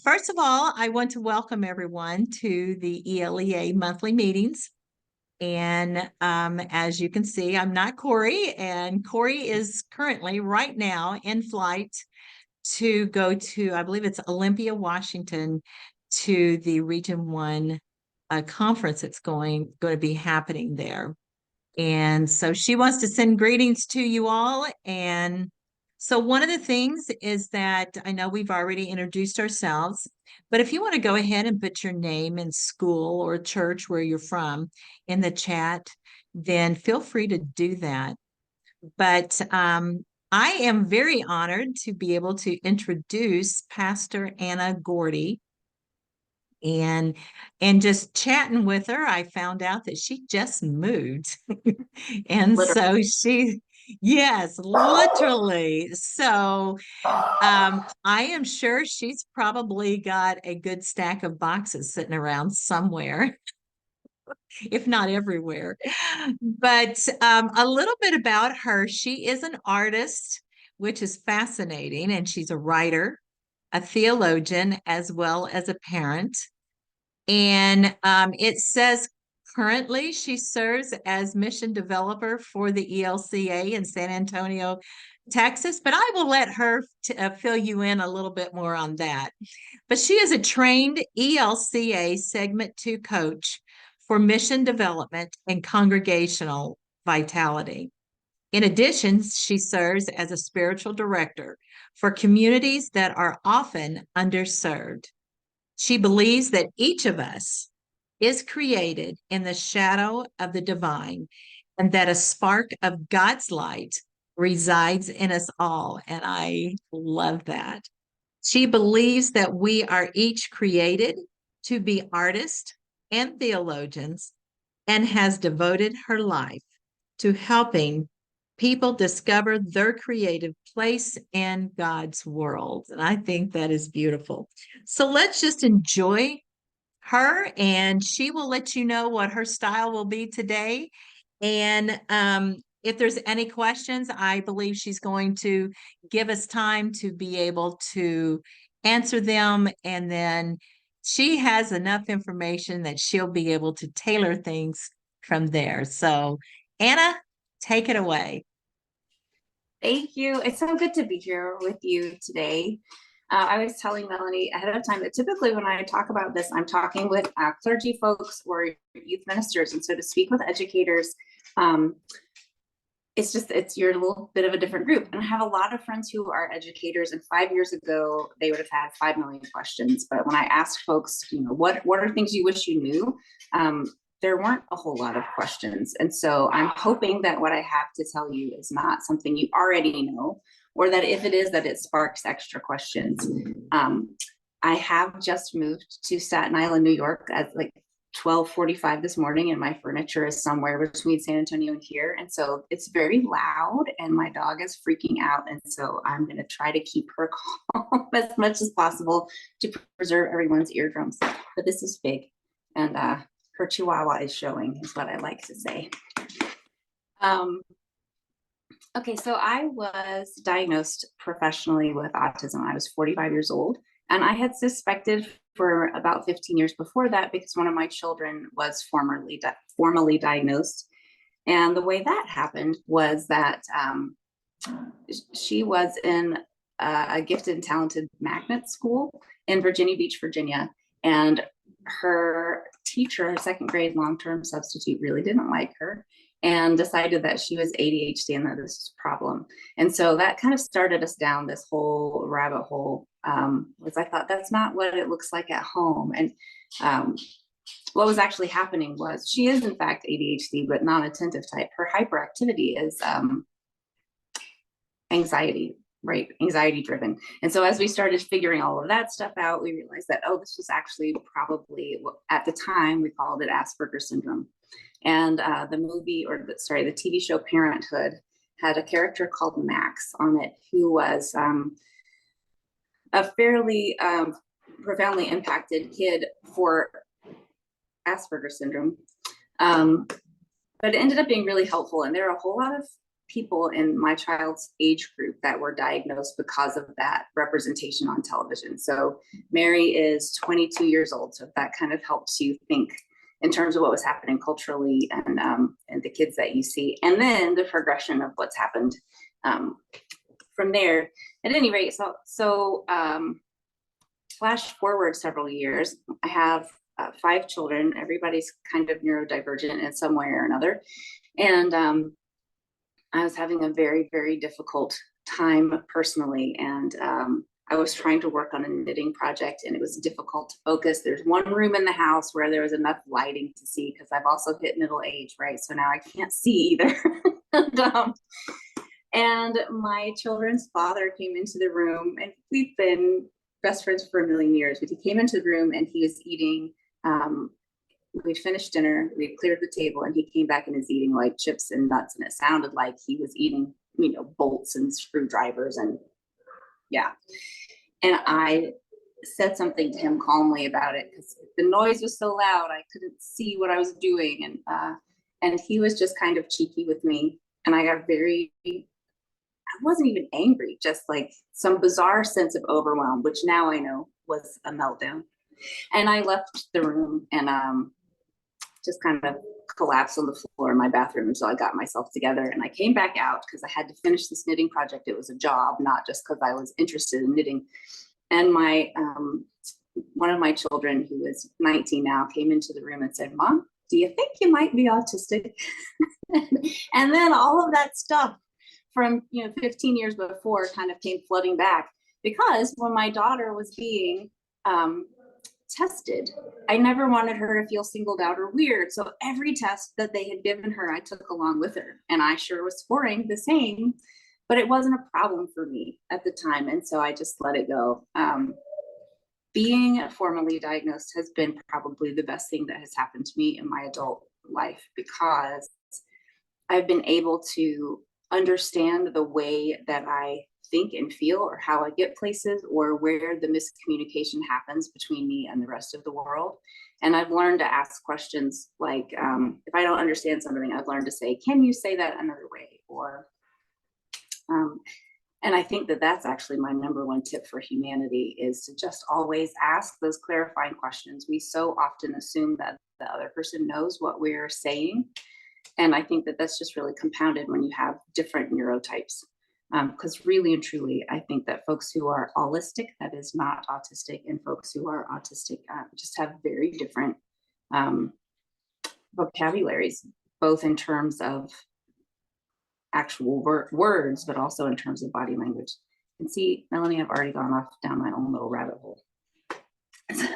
First of all, I want to welcome everyone to the ELEA monthly meetings. And as you can see, I'm not Corey, and Corey is currently right now in flight to go to, I believe it's Olympia, Washington, to the Region 1 conference that's going to be happening there. And so she wants to send greetings to you all. And so one of the things is that I know we've already introduced ourselves, but if you want to go ahead and put your name and school or church where you're from in the chat, then feel free to do that. But I am very honored to be able to introduce Pastor Anna Gordy. And just chatting with her, I found out that she just moved. And Literally. so yes, literally. So I am sure she's probably got a good stack of boxes sitting around somewhere, if not everywhere. But a little bit about her. She is an artist, which is fascinating, and she's a writer, a theologian, as well as a parent. And it says currently she serves as mission developer for the ELCA in San Antonio, Texas, but I will let her fill you in a little bit more on that. But she is a trained ELCA Segment 2 coach for mission development and congregational vitality. In addition, she serves as a spiritual director for communities that are often underserved. She believes that each of us is created in the shadow of the divine and that a spark of God's light resides in us all. And I love that. She believes that we are each created to be artists and theologians and has devoted her life to helping people discover their creative place in God's world. And I think that is beautiful. So let's just enjoy her, and she will let you know what her style will be today. And if there's any questions, I believe she's going to give us time to be able to answer them. And then she has enough information that she'll be able to tailor things from there. So, Anna, take it away. Thank you. It's so good to be here with you today. I was telling Melanie ahead of time that typically when I talk about this, I'm talking with clergy folks or youth ministers. And so to speak with educators, you're a little bit of a different group. And I have a lot of friends who are educators, and 5 years ago, they would have had 5 million questions. But when I asked folks, what are things you wish you knew? There weren't a whole lot of questions. And so I'm hoping that what I have to tell you is not something you already know, or that if it is, that it sparks extra questions. I have just moved to Staten Island, New York at like 12:45 this morning, and my furniture is somewhere between San Antonio and here. And so it's very loud and my dog is freaking out. And so I'm going to try to keep her calm as much as possible to preserve everyone's eardrums. But this is big, and her chihuahua is showing, is what I like to say. Okay, so I was diagnosed professionally with autism. I was 45 years old, and I had suspected for about 15 years before that because one of my children was formally diagnosed. And the way that happened was that she was in a gifted and talented magnet school in Virginia Beach, Virginia. And her teacher, her second grade long-term substitute, really didn't like her and decided that she was ADHD and that this was a problem. And so that kind of started us down this whole rabbit hole, was I thought that's not what it looks like at home. And what was actually happening was she is in fact ADHD, but non-attentive type. Her hyperactivity is anxiety, right? Anxiety driven. And so as we started figuring all of that stuff out, we realized that, this was actually probably, at the time, we called it Asperger's syndrome. And the TV show Parenthood had a character called Max on it, who was a fairly profoundly impacted kid for Asperger's syndrome. But it ended up being really helpful. And there are a whole lot of people in my child's age group that were diagnosed because of that representation on television. So Mary is 22 years old. So if that kind of helps you think in terms of what was happening culturally and the kids that you see, and then the progression of what's happened from there. At any rate, so flash forward several years, I have 5 children. Everybody's kind of neurodivergent in some way or another. And I was having a very, very difficult time personally. And I was trying to work on a knitting project and it was difficult to focus. There's one room in the house where there was enough lighting to see, because I've also hit middle age, right? So now I can't see either. And my children's father came into the room, and we've been best friends for a million years, but he came into the room and he was eating, we'd finished dinner, we'd cleared the table, and he came back and is eating like chips and nuts, and it sounded like he was eating, you know, bolts and screwdrivers, and yeah. And I said something to him calmly about it because the noise was so loud, I couldn't see what I was doing. And he was just kind of cheeky with me. And I got I wasn't even angry, just like some bizarre sense of overwhelm, which now I know was a meltdown. And I left the room and just kind of collapsed on the floor in my bathroom until I got myself together. And I came back out because I had to finish this knitting project. It was a job, not just because I was interested in knitting. And my one of my children, who is 19 now, came into the room and said, "Mom, do you think you might be autistic?" And then all of that stuff from 15 years before kind of came flooding back, because when my daughter was being tested, I never wanted her to feel singled out or weird. So every test that they had given her, I took along with her, and I sure was scoring the same, but it wasn't a problem for me at the time. And so I just let it go. Being formally diagnosed has been probably the best thing that has happened to me in my adult life, because I've been able to understand the way that I think and feel, or how I get places, or where the miscommunication happens between me and the rest of the world. And I've learned to ask questions like, if I don't understand something, I've learned to say, "Can you say that another way?" Or, and I think that that's actually my number one tip for humanity, is to just always ask those clarifying questions. We so often assume that the other person knows what we're saying. And I think that that's just really compounded when you have different neurotypes. Because really and truly, I think that folks who are allistic, that is not autistic, and folks who are autistic just have very different vocabularies, both in terms of actual words, but also in terms of body language. And see, Melanie, I've already gone off down my own little rabbit hole. So,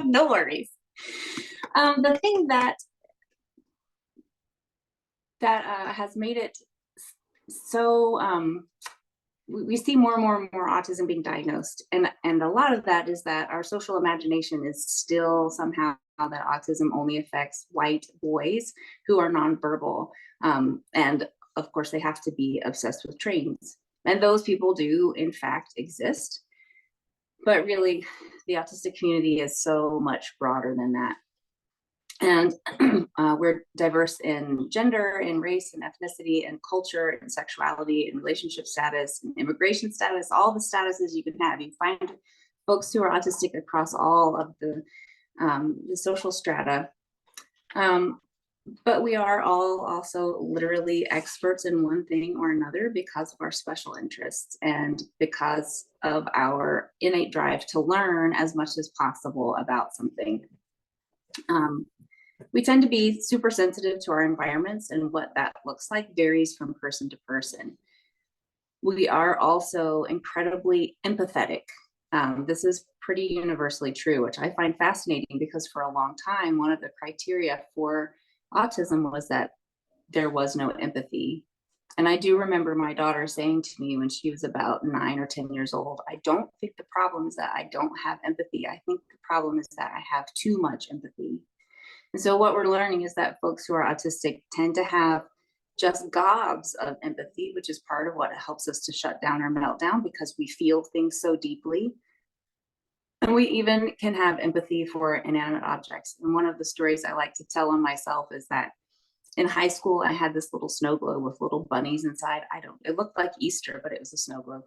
no worries. The thing that has made it so we see more and more and more autism being diagnosed, and a lot of that is that our social imagination is still somehow that autism only affects white boys who are nonverbal, and of course they have to be obsessed with trains, and those people do in fact exist, but really the autistic community is so much broader than that. And we're diverse in gender, in race, and ethnicity, and culture, and sexuality, and relationship status, and immigration status, all the statuses you can have. You find folks who are autistic across all of the social strata. But we are all also literally experts in one thing or another because of our special interests and because of our innate drive to learn as much as possible about something. We tend to be super sensitive to our environments, and what that looks like varies from person to person. We are also incredibly empathetic. This is pretty universally true, which I find fascinating, because for a long time, one of the criteria for autism was that there was no empathy. And I do remember my daughter saying to me when she was about 9 or 10 years old, "I don't think the problem is that I don't have empathy. I think the problem is that I have too much empathy." And so what we're learning is that folks who are autistic tend to have just gobs of empathy, which is part of what helps us to shut down our meltdown, because we feel things so deeply. And we even can have empathy for inanimate objects. And one of the stories I like to tell on myself is that In high school, I had this little snow globe with little bunnies inside. It looked like Easter, but it was a snow globe.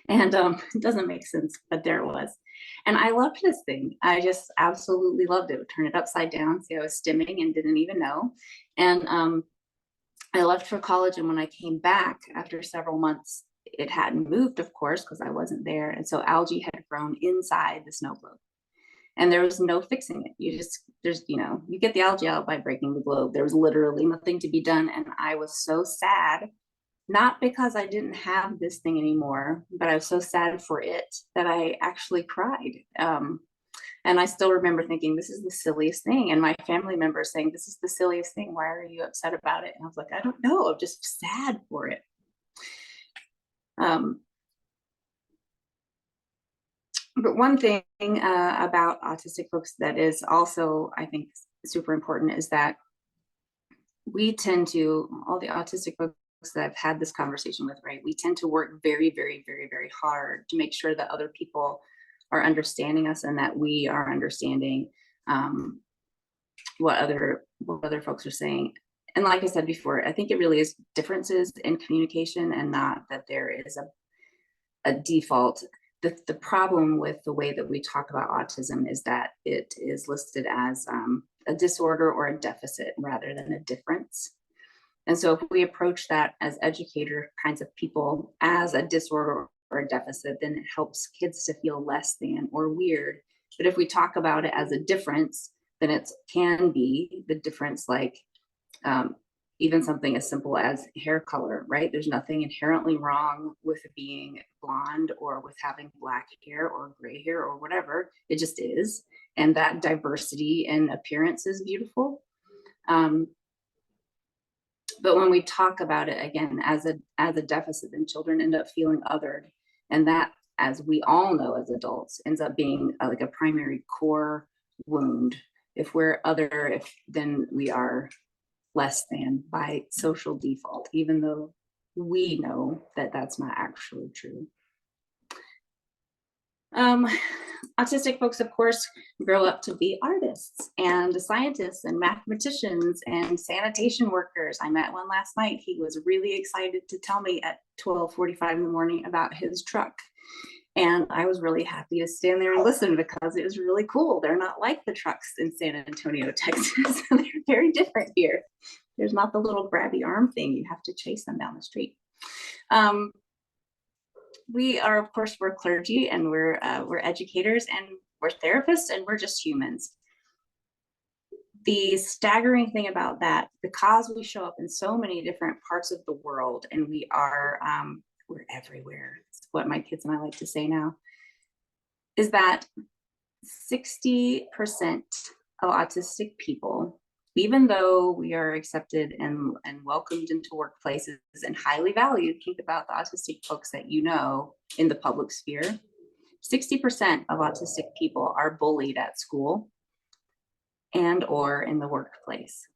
And it doesn't make sense, but there it was. And I loved this thing. I just absolutely loved it. Would turn it upside down, see I was stimming and didn't even know. And I left for college, and when I came back after several months, it hadn't moved, of course, because I wasn't there. And so algae had grown inside the snow globe. And there was no fixing it. You get the algae out by breaking the globe. There was literally nothing to be done. And I was so sad, not because I didn't have this thing anymore, but I was so sad for it that I actually cried. And I still remember thinking, this is the silliest thing. And my family members saying, this is the silliest thing. Why are you upset about it? And I was like, I don't know. I'm just sad for it. But one thing about autistic folks that is also, I think, super important is that we tend to, all the autistic folks that I've had this conversation with, right, we tend to work very, very, very, very hard to make sure that other people are understanding us and that we are understanding what other folks are saying. And like I said before, I think it really is differences in communication and not that there is a default. The problem with the way that we talk about autism is that it is listed as a disorder or a deficit rather than a difference. And so if we approach that as educator kinds of people as a disorder or a deficit, then it helps kids to feel less than or weird. But if we talk about it as a difference, then it can be the difference, like even something as simple as hair color, right? There's nothing inherently wrong with being blonde or with having black hair or gray hair or whatever. It just is. And that diversity in appearance is beautiful. But when we talk about it again as a deficit, then children end up feeling othered. And that, as we all know as adults, ends up being like a primary core wound. If we're other, then we are less than by social default, even though we know that that's not actually true. Autistic folks, of course, grow up to be artists and scientists and mathematicians and sanitation workers. I met one last night. He was really excited to tell me at 12:45 in the morning about his truck. And I was really happy to stand there and listen because it was really cool. They're not like the trucks in San Antonio, Texas. They're very different here. There's not the little grabby arm thing. You have to chase them down the street. We are, of course, we're clergy and we're educators and we're therapists and we're just humans. The staggering thing about that, because we show up in so many different parts of the world and we're everywhere. It's what my kids and I like to say now, is that 60% of autistic people, even though we are accepted and welcomed into workplaces and highly valued, think about the autistic folks that you know in the public sphere, 60% of autistic people are bullied at school and or in the workplace.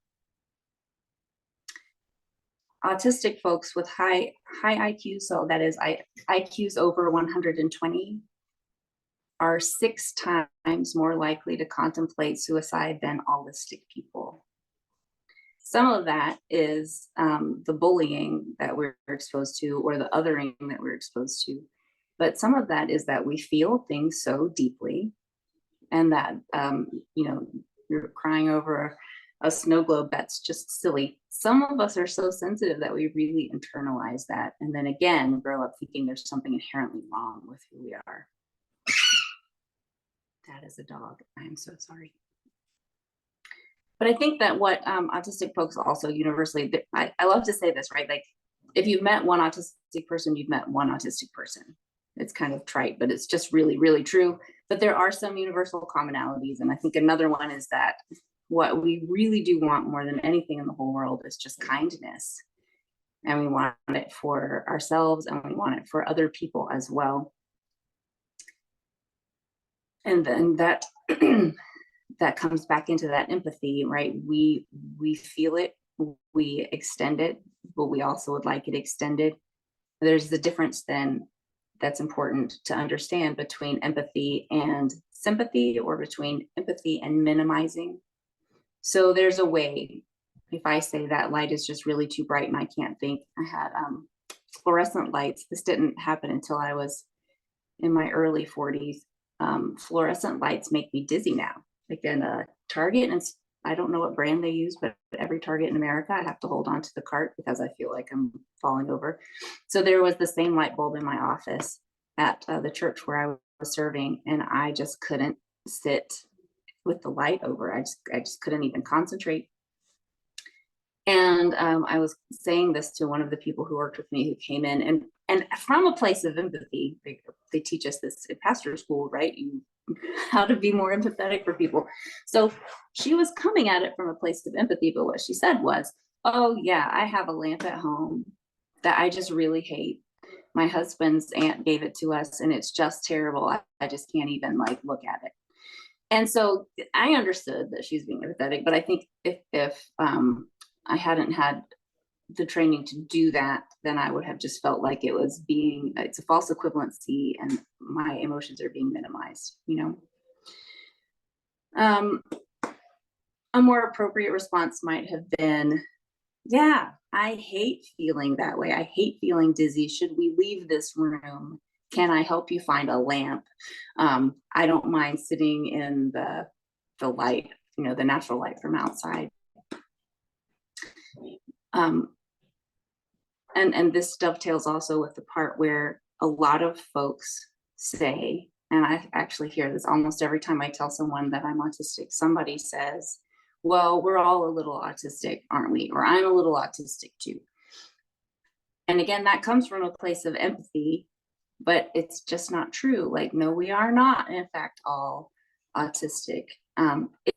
Autistic folks with high IQ, so that is IQs over 120, are 6 times more likely to contemplate suicide than allistic people. Some of that is the bullying that we're exposed to or the othering that we're exposed to. But some of that is that we feel things so deeply and that, you're crying over a snow globe, that's just silly. Some of us are so sensitive that we really internalize that. And then again, grow up thinking there's something inherently wrong with who we are. That is a dog. I'm so sorry. But I think that what autistic folks also universally, I love to say this, right? Like if you've met one autistic person, you've met one autistic person. It's kind of trite, but it's just really, really true. But there are some universal commonalities. And I think another one is that what we really do want more than anything in the whole world is just kindness. And we want it for ourselves and we want it for other people as well. And then that that comes back into that empathy, right? We feel it, we extend it, but we also would like it extended. There's the difference then that's important to understand between empathy and sympathy, or between empathy and minimizing. So there's a way if I say that light is just really too bright and I can't think. I had fluorescent lights. This didn't happen until I was in my early 40s. Fluorescent lights make me dizzy now. Like in a Target, and I don't know what brand they use, but every Target in America, I have to hold on to the cart because I feel like I'm falling over. So there was the same light bulb in my office at the church where I was serving, and I just couldn't sit with the light over. I just couldn't even concentrate. And I was saying this to one of the people who worked with me who came in, and from a place of empathy, they teach us this in pastor school, right? How to be more empathetic for people. So she was coming at it from a place of empathy, but what she said was, oh yeah, I have a lamp at home that I just really hate. My husband's aunt gave it to us and it's just terrible. I just can't even like look at it. And so I understood that she's being empathetic, but I think if I hadn't had the training to do that, then I would have just felt like it's a false equivalency and my emotions are being minimized, you know? A more appropriate response might have been, yeah, I hate feeling that way. I hate feeling dizzy. Should we leave this room? Can I help you find a lamp? I don't mind sitting in the light, you know, the natural light from outside. And this dovetails also with the part where a lot of folks say, and I actually hear this almost every time I tell someone that I'm autistic, somebody says, well, we're all a little autistic, aren't we? Or I'm a little autistic too. And again, that comes from a place of empathy, but it's just not true. Like, no, we are not, in fact, all autistic.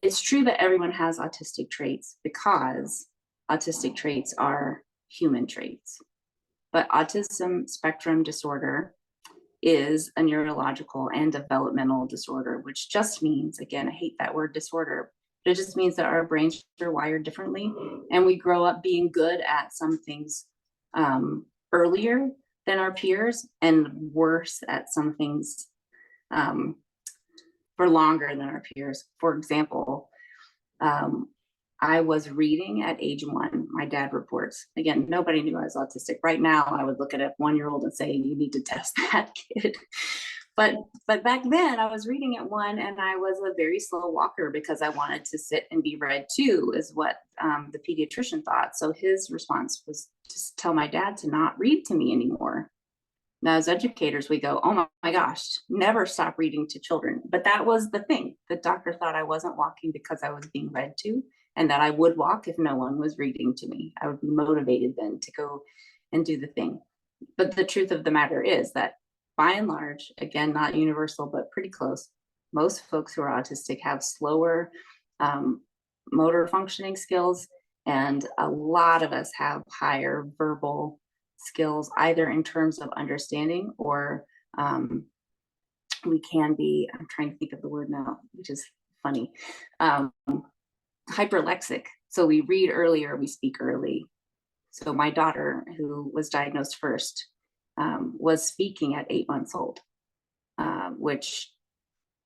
It's true that everyone has autistic traits because autistic traits are human traits. But autism spectrum disorder is a neurological and developmental disorder, which just means, again, I hate that word disorder, but it just means that our brains are wired differently and we grow up being good at some things earlier than our peers and worse at some things for longer than our peers. For example, I was reading at age 1, my dad reports. Again, nobody knew I was autistic. Right now, I would look at a 1-year-old and say, you need to test that kid. But back then, I was reading at 1 and I was a very slow walker because I wanted to sit and be read to, is what the pediatrician thought. So his response was just tell my dad to not read to me anymore. Now, as educators, we go, oh my gosh, never stop reading to children. But that was the thing. The doctor thought I wasn't walking because I was being read to, and that I would walk if no one was reading to me. I would be motivated then to go and do the thing. But the truth of the matter is that by and large, again, not universal, but pretty close, most folks who are autistic have slower motor functioning skills, and a lot of us have higher verbal skills, either in terms of understanding or we can be, I'm trying to think of the word now, which is funny, hyperlexic. So we read earlier, we speak early. So my daughter, who was diagnosed first, was speaking at 8 months old, which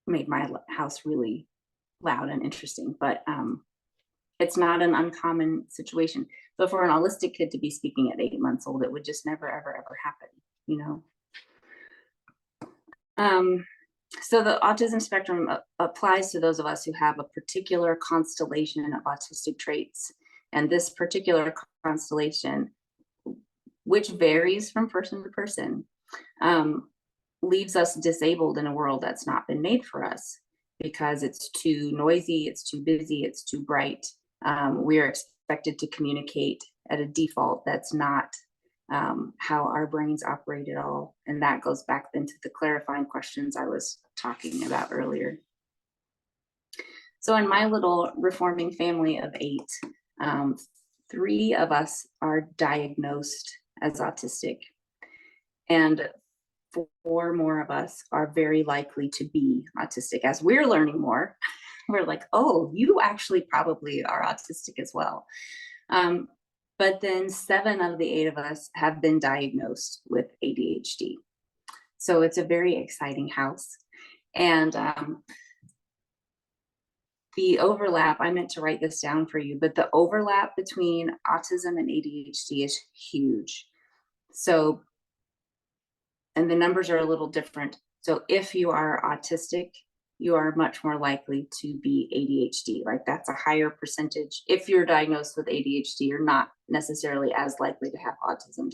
made my house really loud and interesting, but it's not an uncommon situation. So for an autistic kid to be speaking at 8 months old, it would just never, ever, ever happen, you know? So the autism spectrum applies to those of us who have a particular constellation of autistic traits. And this particular constellation, which varies from person to person, leaves us disabled in a world that's not been made for us because it's too noisy, it's too busy, it's too bright. We're expected to communicate at a default that's not how our brains operate at all. And that goes back into the clarifying questions I was talking about earlier. So in my little reforming family of 8, 3 of us are diagnosed as autistic, and 4 more of us are very likely to be autistic. As we're learning more, we're like, oh, you actually probably are autistic as well. But then 7 of the 8 of us have been diagnosed with ADHD. So it's a very exciting house. And The overlap, I meant to write this down for you, but the overlap between autism and ADHD is huge. So, and the numbers are a little different. So if you are autistic, you are much more likely to be ADHD. Like that's a higher percentage. If you're diagnosed with ADHD, you're not necessarily as likely to have autism.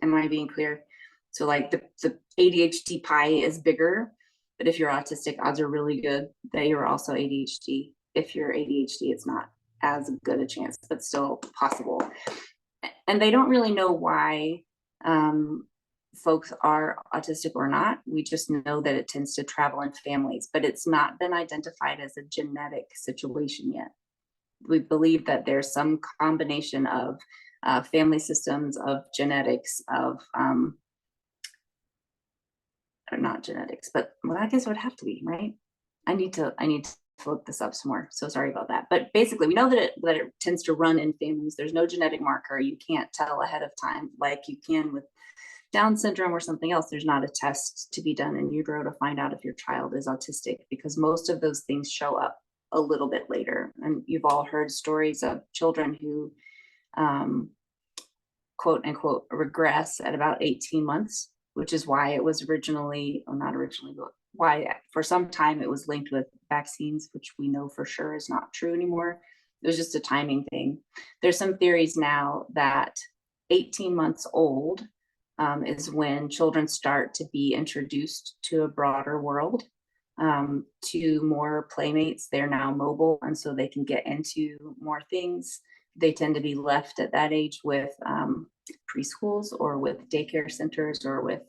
Am I being clear? So like the ADHD pie is bigger, but if you're autistic, odds are really good that you're also ADHD. If you're ADHD, it's not as good a chance, but still possible. And they don't really know why folks are autistic or not. We just know that it tends to travel in families, but it's not been identified as a genetic situation yet. We believe that there's some combination of family systems, of genetics, of or not genetics, but well, I guess it would have to be, right? I need to look this up some more. So sorry about that. But basically, we know that it tends to run in families. There's no genetic marker. You can't tell ahead of time like you can with Down syndrome or something else. There's not a test to be done in utero to find out if your child is autistic, because most of those things show up a little bit later. And you've all heard stories of children who quote unquote regress at about 18 months, which is why it was originally, or not originally, but why for some time it was linked with vaccines, which we know for sure is not true anymore. It was just a timing thing. There's some theories now that 18 months old is when children start to be introduced to a broader world, to more playmates. They're now mobile, and so they can get into more things. They tend to be left at that age with preschools or with daycare centers or with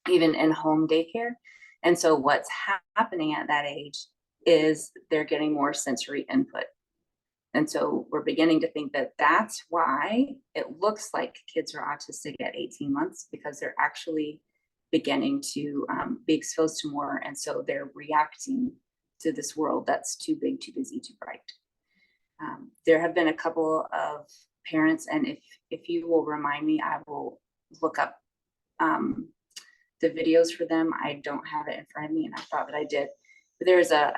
even in-home daycare. And so what's happening at that age is they're getting more sensory input. And so we're beginning to think that that's why it looks like kids are autistic at 18 months, because they're actually beginning to be exposed to more. And so they're reacting to this world that's too big, too busy, too bright. There have been a couple of parents, and if you will remind me, I will look up the videos for them. I don't have it in front of me, and I thought that I did. But there's a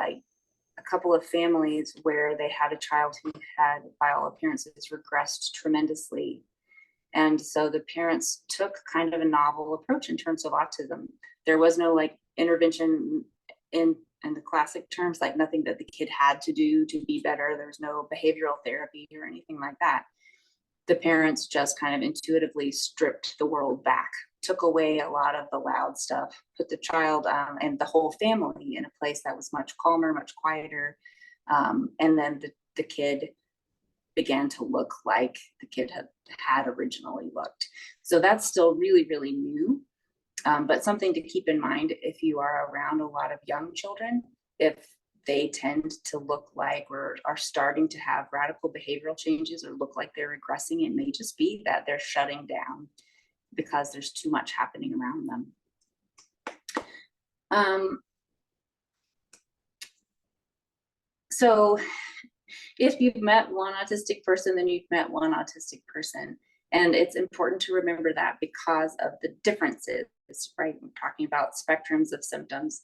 couple of families where they had a child who had, by all appearances, regressed tremendously. And so the parents took kind of a novel approach in terms of autism. There was no like intervention in the classic terms, like nothing that the kid had to do to be better. There was no behavioral therapy or anything like that. The parents just kind of intuitively stripped the world back, took away a lot of the loud stuff, put the child and the whole family in a place that was much calmer, much quieter. And then the kid began to look like the kid had originally looked. So that's still really, really new. But something to keep in mind if you are around a lot of young children, if they tend to look like or are starting to have radical behavioral changes or look like they're regressing, it may just be that they're shutting down because there's too much happening around them. So if you've met one autistic person, then you've met one autistic person. And it's important to remember that because of the differences, right? We're talking about spectrums of symptoms.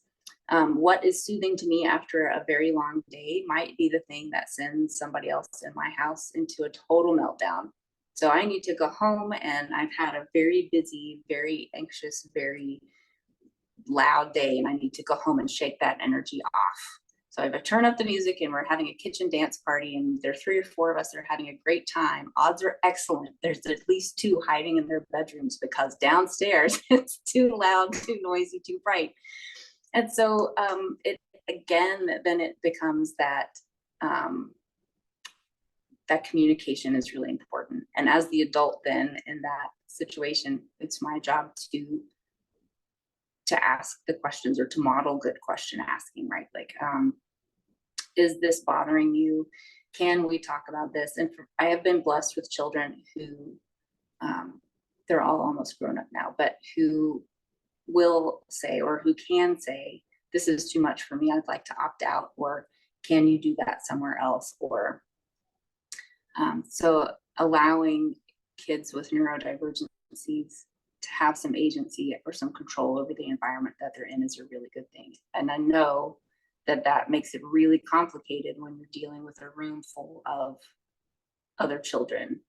What is soothing to me after a very long day might be the thing that sends somebody else in my house into a total meltdown. So I need to go home, and I've had a very busy, very anxious, very loud day, and I need to go home and shake that energy off. So if I turn up the music and we're having a kitchen dance party and there are 3 or 4 of us that are having a great time, odds are excellent there's at least 2 hiding in their bedrooms because downstairs it's too loud, too noisy, too bright. And so then it becomes that that communication is really important. And as the adult then in that situation, it's my job to ask the questions or to model good question asking, right? Like, is this bothering you? Can we talk about this? And I have been blessed with children who, they're all almost grown up now, but who will say, or who can say, this is too much for me, I'd like to opt out, or can you do that somewhere else? Or so allowing kids with neurodivergencies to have some agency or some control over the environment that they're in is a really good thing. And I know that makes it really complicated when you're dealing with a room full of other children.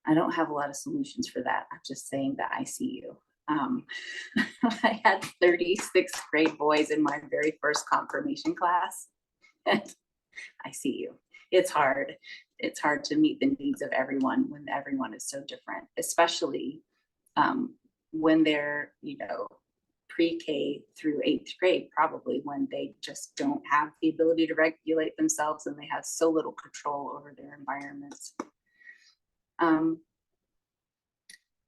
I don't have a lot of solutions for that. I'm just saying that I see you. I had 36 grade boys in my very first confirmation class. And I see you. It's hard. It's hard to meet the needs of everyone when everyone is so different, especially when they're, pre-K through 8th grade, probably, when they just don't have the ability to regulate themselves and they have so little control over their environments.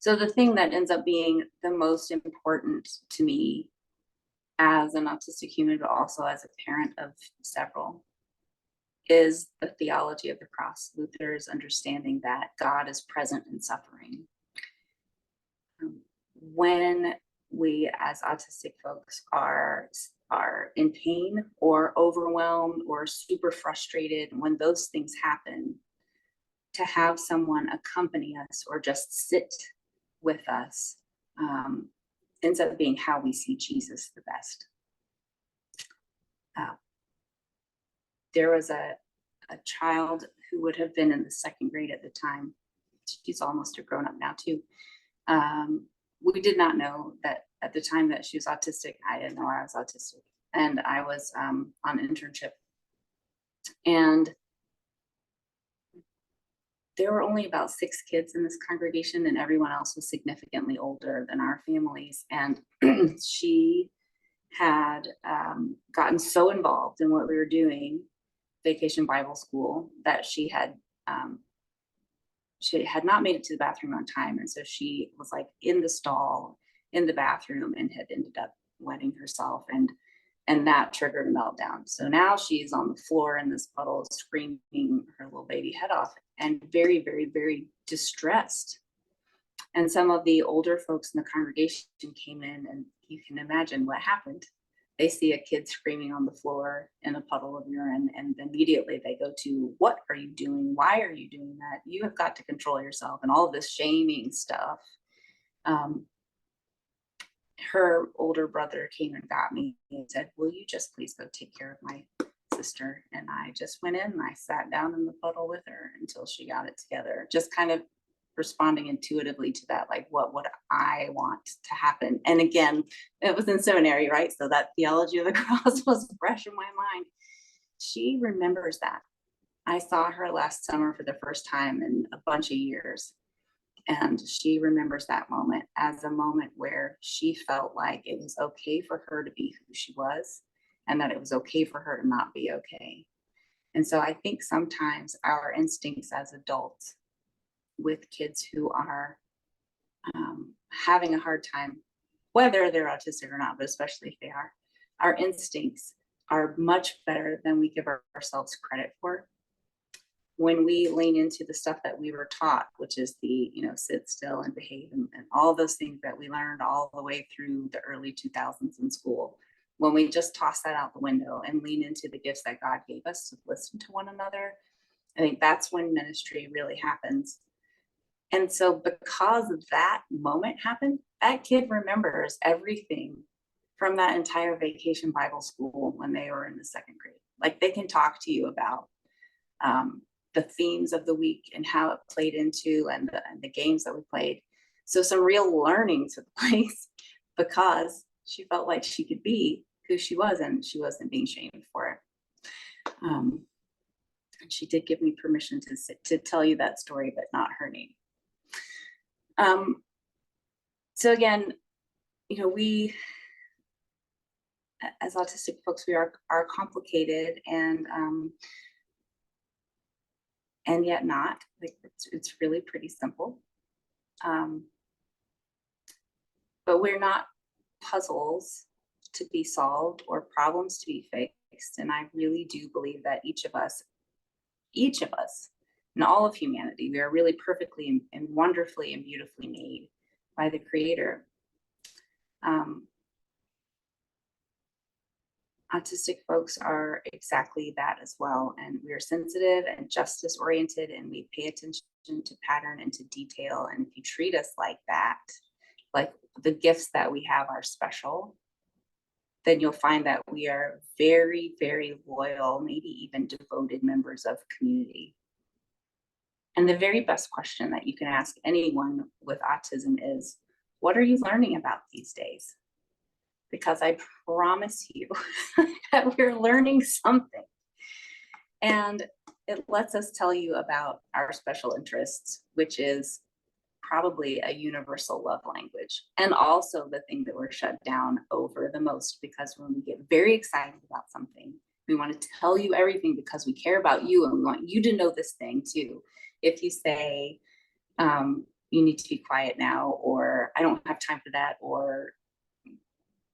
So the thing that ends up being the most important to me as an autistic human, but also as a parent of several, is the theology of the cross, Luther's understanding that God is present in suffering. When we as autistic folks are in pain or overwhelmed or super frustrated, when those things happen, to have someone accompany us or just sit with us ends up being how we see Jesus the best. There was a child who would have been in the 2nd grade at the time. She's almost a grown-up now too. We did not know that at the time that she was autistic. I didn't know I was autistic, and I was on internship, and there were only about 6 kids in this congregation, and everyone else was significantly older than our families. And she had gotten so involved in what we were doing, Vacation Bible School, that she had not made it to the bathroom on time. And so she was like in the stall in the bathroom and had ended up wetting herself. And that triggered a meltdown. So now she's on the floor in this puddle, screaming her little baby head off and very, very, very distressed. And some of the older folks in the congregation came in, and you can imagine what happened. They see a kid screaming on the floor in a puddle of urine, and immediately they go to, what are you doing? Why are you doing that? You have got to control yourself, and all of this shaming stuff. Her older brother came and got me and said, will you just please go take care of my sister? And I just went in and I sat down in the puddle with her until she got it together, just kind of responding intuitively to that, like, what would I want to happen? And again, it was in seminary, right? So that theology of the cross was fresh in my mind. She remembers that. I saw her last summer for the first time in a bunch of years. And she remembers that moment as a moment where she felt like it was okay for her to be who she was, and that it was okay for her to not be okay. And so I think sometimes our instincts as adults with kids who are having a hard time, whether they're autistic or not, but especially if they are, our instincts are much better than we give ourselves credit for. When we lean into the stuff that we were taught, which is the, sit still and behave, and all those things that we learned all the way through the early 2000s in school, when we just toss that out the window and lean into the gifts that God gave us to listen to one another, I think that's when ministry really happens. And so because that moment happened, that kid remembers everything from that entire Vacation Bible School when they were in the 2nd grade. Like, they can talk to you about the themes of the week and how it played into and the games that we played. So some real learning took place because she felt like she could be who she was and she wasn't being shamed for it. And she did give me permission to tell you that story, but not her name. So again, we as autistic folks, we are complicated and yet not. Like, it's really pretty simple. But we're not puzzles to be solved or problems to be fixed. And I really do believe that each of us, and all of humanity, we are really perfectly and wonderfully and beautifully made by the Creator. Autistic folks are exactly that as well, and we are sensitive and justice oriented, and we pay attention to pattern and to detail. And if you treat us like that, like the gifts that we have are special, then you'll find that we are very, very loyal, maybe even devoted members of community. And the very best question that you can ask anyone with autism is, what are you learning about these days? Because I promise you that we're learning something. And it lets us tell you about our special interests, which is probably a universal love language, and also the thing that we're shut down over the most, because when we get very excited about something, we want to tell you everything because we care about you and we want you to know this thing too. If you say, you need to be quiet now, or I don't have time for that, or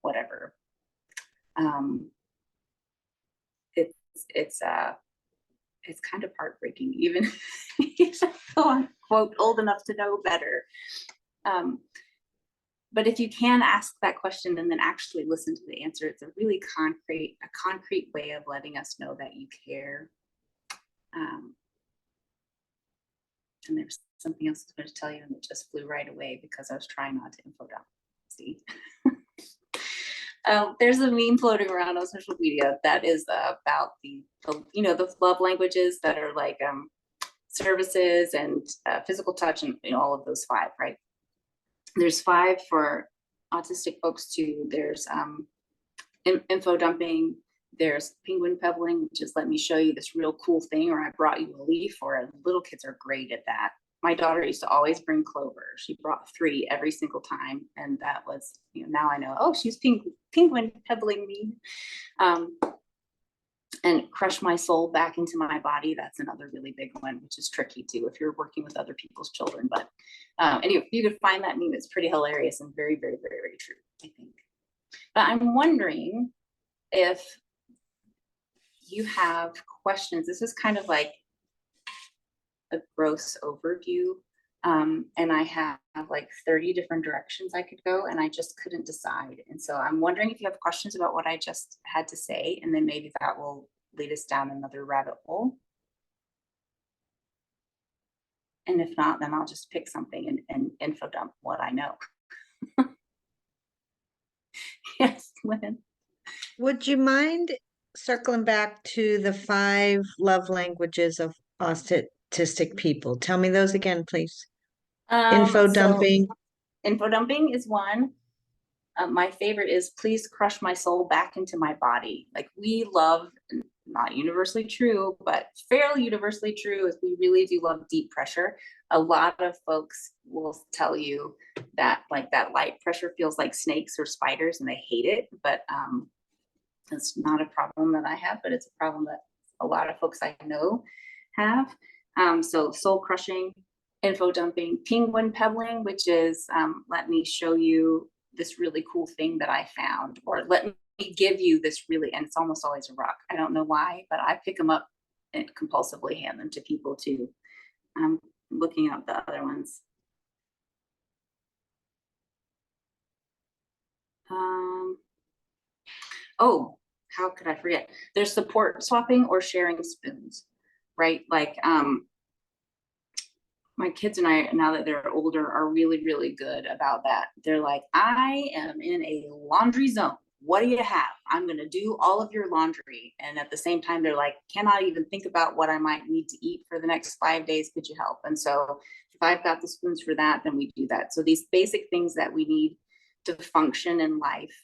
whatever, it's kind of heartbreaking, even if I'm quote old enough to know better. But if you can ask that question and then actually listen to the answer, it's a really concrete way of letting us know that you care. And there's something else I was going to tell you, and it just flew right away because I was trying not to info dump. See. There's a meme floating around on social media that is about the love languages that are like services and physical touch, and all of those 5, right? There's 5 for autistic folks too. There's info dumping. There's penguin pebbling, which is let me show you this real cool thing, or I brought you a leaf, or little kids are great at that. My daughter used to always bring clover. She brought 3 every single time. And that was, now I know, oh, she's penguin pebbling me. And crush my soul back into my body. That's another really big one, which is tricky too if you're working with other people's children. But anyway, if you could find that meme, it's pretty hilarious and very, very, very, very true, I think. But I'm wondering if you have questions. This is kind of like a gross overview. And I have like 30 different directions I could go, and I just couldn't decide. And so I'm wondering if you have questions about what I just had to say, and then maybe that will lead us down another rabbit hole. And if not, then I'll just pick something and info dump what I know. Yes, Lynn. Would you mind circling back to the 5 love languages of autistic people? Tell me those again, please. Info dumping. Info dumping is one. My favorite is please crush my soul back into my body. Like, we love, not universally true, but fairly universally true, is we really do love deep pressure. A lot of folks will tell you that like that light pressure feels like snakes or spiders and they hate it, but it's not a problem that I have, but it's a problem that a lot of folks I know have. So soul crushing, info dumping, penguin pebbling, which is let me show you this really cool thing that I found, or let me give you this really, and it's almost always a rock. I don't know why, but I pick them up and compulsively hand them to people too. I'm looking up the other ones. Oh, how could I forget? There's support swapping or sharing spoons, right? Like my kids and I, now that they're older, are really, really good about that. They're like, I am in a laundry zone. What do you have? I'm going to do all of your laundry. And at the same time, they're like, cannot even think about what I might need to eat for the next 5 days. Could you help? And so if I've got the spoons for that, then we do that. So these basic things that we need to function in life.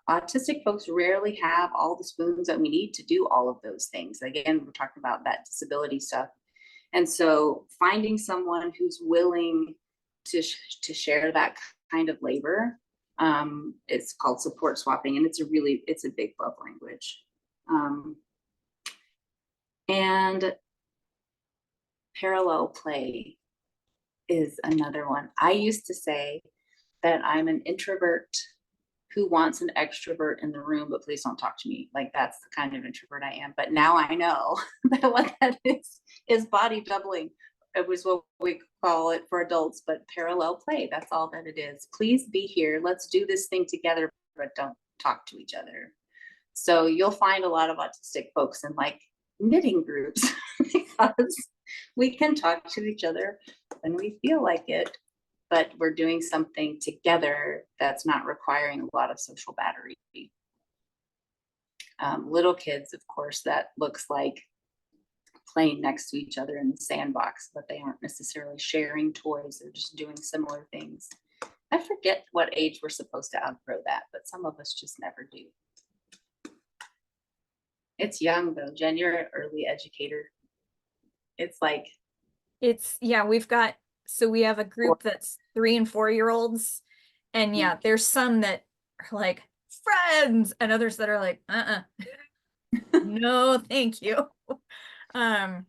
Autistic folks rarely have all the spoons that we need to do all of those things. Again, we're talking about that disability stuff. And so finding someone who's willing to share that kind of labor, it's called support swapping, and it's a big love language. And parallel play is another one. I used to say that I'm an introvert who wants an extrovert in the room, but please don't talk to me. Like, that's the kind of introvert I am. But now I know that what that is body doubling. It was what we call it for adults, but parallel play. That's all that it is. Please be here. Let's do this thing together, but don't talk to each other. So you'll find a lot of autistic folks in like knitting groups because we can talk to each other when we feel like it. but we're doing something together that's not requiring a lot of social battery. Little kids, of course, that looks like playing next to each other in the sandbox, but they aren't necessarily sharing toys. They're just doing similar things. I forget what age we're supposed to outgrow that, but some of us just never do. It's young though. Jen, you're an early educator. It's like, Yeah, we have a group that's 3 and 4-year-olds, and yeah, there's some that are like friends and others that are like, no, thank you. And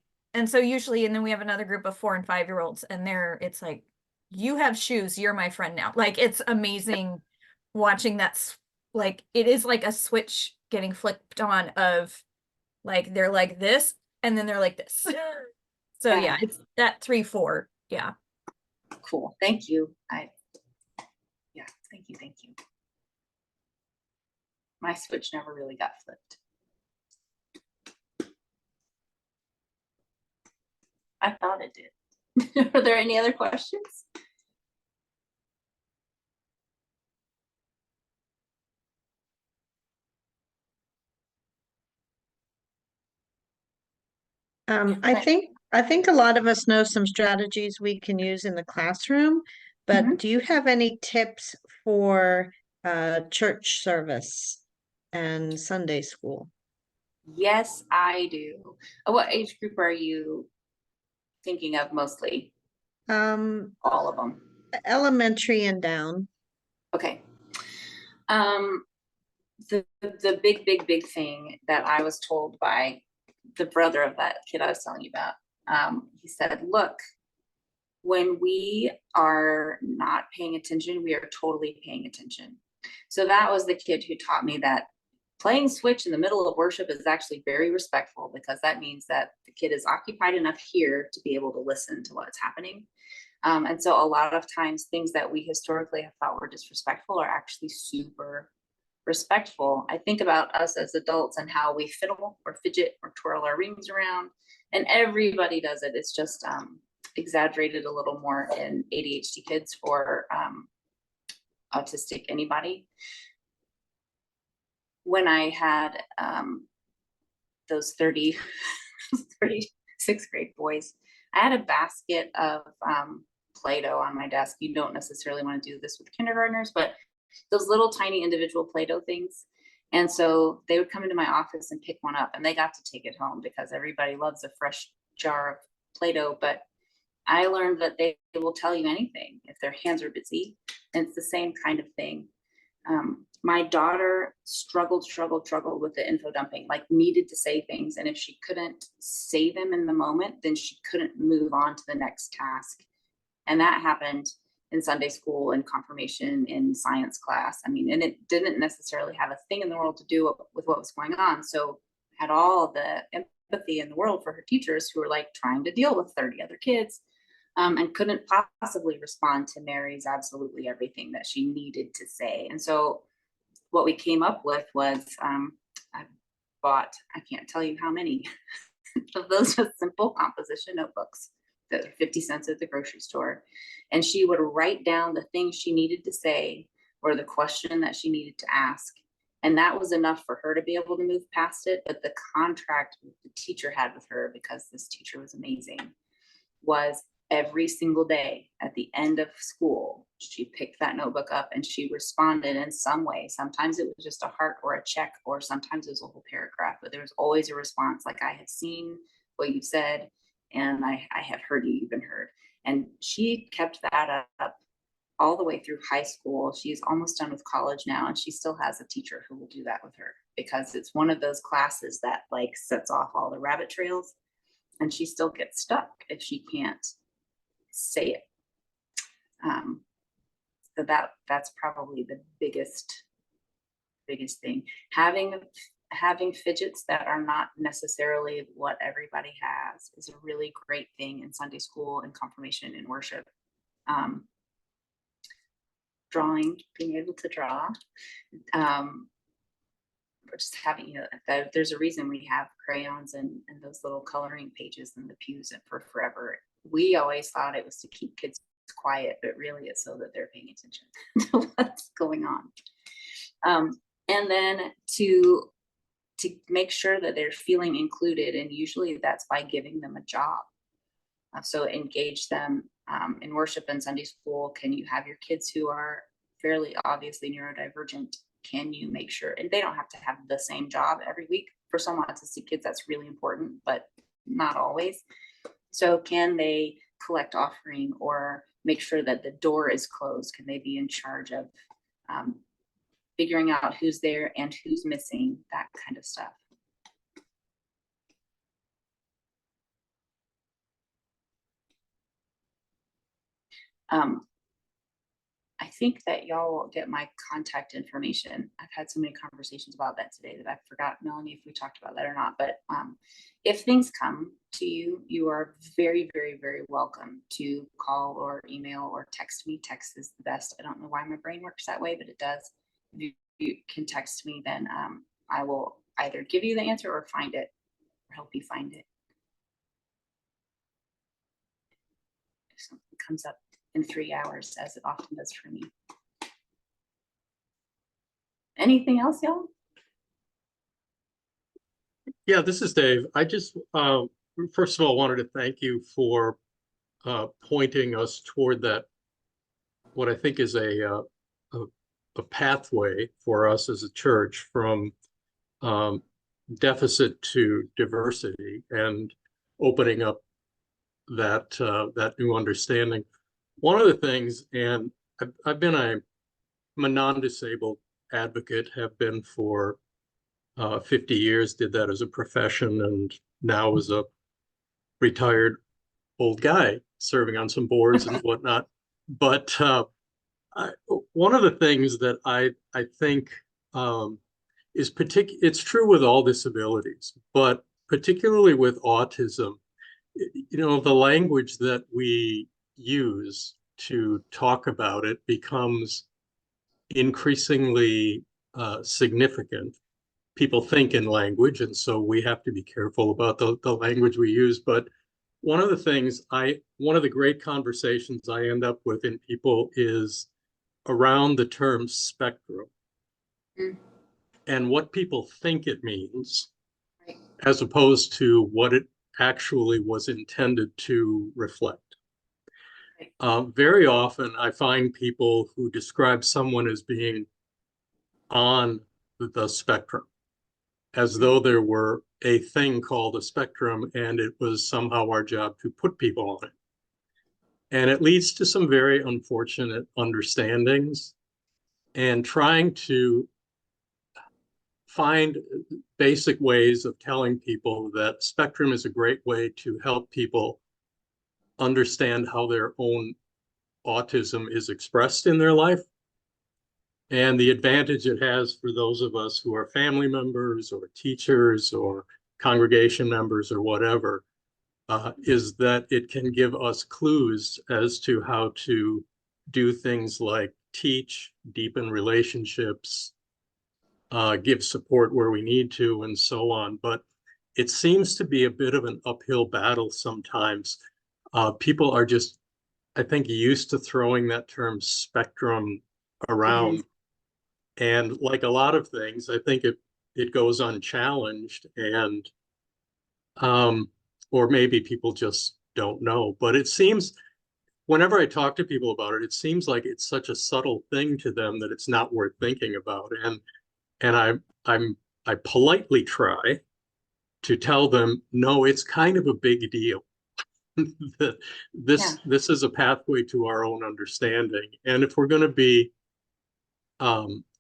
so usually, and then we have another group of 4 and 5-year-olds, and it's like, you have shoes, you're my friend now. Like, it's amazing watching that. Like, it is like a switch getting flipped on of like, they're like this, and then they're like this. So yeah, it's that 3-4. Yeah. cool. Thank you. Yeah, thank you. My switch never really got flipped. I thought it did. Are there any other questions? I think a lot of us know some strategies we can use in the classroom, but Mhm. do you have any tips for church service and Sunday school? Yes, I do. What age group are you thinking of mostly? All of them. Elementary and down. Okay. The big thing that I was told by the brother of that kid I was telling you about, he said, look, when we are not paying attention, we are totally paying attention. So that was the kid who taught me that playing switch in the middle of worship is actually very respectful, because that means that the kid is occupied enough here to be able to listen to what's happening. And so a lot of times things that we historically have thought were disrespectful are actually super respectful. I think about us as adults and how we fiddle or fidget or twirl our rings around, and everybody does it. It's just exaggerated a little more in ADHD kids or autistic anybody. When I had those 36th grade boys, I had a basket of Play-Doh on my desk. You don't necessarily want to do this with kindergartners, but those little tiny individual Play-Doh things. And so they would come into my office and pick one up, and they got to take it home because everybody loves a fresh jar of Play-Doh. But I learned that they will tell you anything if their hands are busy. And it's the same kind of thing. My daughter struggled with the info dumping, like needed to say things. And if she couldn't say them in the moment, then she couldn't move on to the next task. And that happened in Sunday school, in confirmation, in science class. I mean, and it didn't necessarily have a thing in the world to do with what was going on. So had all the empathy in the world for her teachers who were like trying to deal with 30 other kids. And couldn't possibly respond to Mary's absolutely everything that she needed to say. And so what we came up with was I bought, I can't tell you how many of those simple composition notebooks that are 50 cents at the grocery store. And she would write down the things she needed to say or the question that she needed to ask. And that was enough for her to be able to move past it. But the contract the teacher had with her, because this teacher was amazing, was every single day at the end of school, she picked that notebook up and she responded in some way. Sometimes it was just a heart or a check, or sometimes it was a whole paragraph, but there was always a response. Like, I have seen what you said, and I have heard you, you've been heard. And she kept that up all the way through high school. She's almost done with college now, and she still has a teacher who will do that with her, because it's one of those classes that like sets off all the rabbit trails, and she still gets stuck if she can't say it. So that's probably the biggest thing. Having fidgets that are not necessarily what everybody has is a really great thing in Sunday school and confirmation and worship. Drawing, being able to draw, just having, there's a reason we have crayons and those little coloring pages in the pews for forever. We always thought it was to keep kids quiet, but really it's so that they're paying attention to what's going on. And then to make sure that they're feeling included, and usually that's by giving them a job. So engage them in worship and Sunday school. Can you have your kids who are fairly obviously neurodivergent? Can you make sure, and they don't have to have the same job every week. For some autistic kids, that's really important, but not always. So can they collect offering or make sure that the door is closed? Can they be in charge of figuring out who's there and who's missing, that kind of stuff? I think that y'all will get my contact information. I've had so many conversations about that today that I forgot, Melanie, if we talked about that or not. But if things come to you, you are very, very, very welcome to call or email or text me. Text is the best. I don't know why my brain works that way, but it does. If you can text me, then I will either give you the answer or find it or help you find it. If something comes up in 3 hours, as it often does for me. Anything else, y'all? Yeah, this is Dave. I just first of all wanted to thank you for pointing us toward that, what I think is a pathway for us as a church from deficit to diversity, and opening up that that new understanding. One of the things, and I'm a non-disabled advocate, have been for 50 years, did that as a profession, and now as a retired old guy serving on some boards and whatnot. But one of the things that I think is it's true with all disabilities, but particularly with autism, you know, the language that we use to talk about it becomes increasingly significant. People think in language, and so we have to be careful about the language we use. But one of the things one of the great conversations I end up with in people is around the term spectrum and what people think it means, Right. as opposed to what it actually was intended to reflect. Very often I find people who describe someone as being on the spectrum, as though there were a thing called a spectrum and it was somehow our job to put people on it. And it leads to some very unfortunate understandings, and trying to find basic ways of telling people that spectrum is a great way to help people understand how their own autism is expressed in their life, and the advantage it has for those of us who are family members or teachers or congregation members or whatever, is that it can give us clues as to how to do things like teach, deepen relationships, give support where we need to, and so on. But it seems to be a bit of an uphill battle sometimes. People are just, I think, used to throwing that term spectrum around. And like a lot of things, I think it goes unchallenged, and or maybe people just don't know. But it seems, whenever I talk to people about it, it seems like it's such a subtle thing to them that it's not worth thinking about. And I politely try to tell them, no, it's kind of a big deal. That this is a pathway to our own understanding. And if we're going to be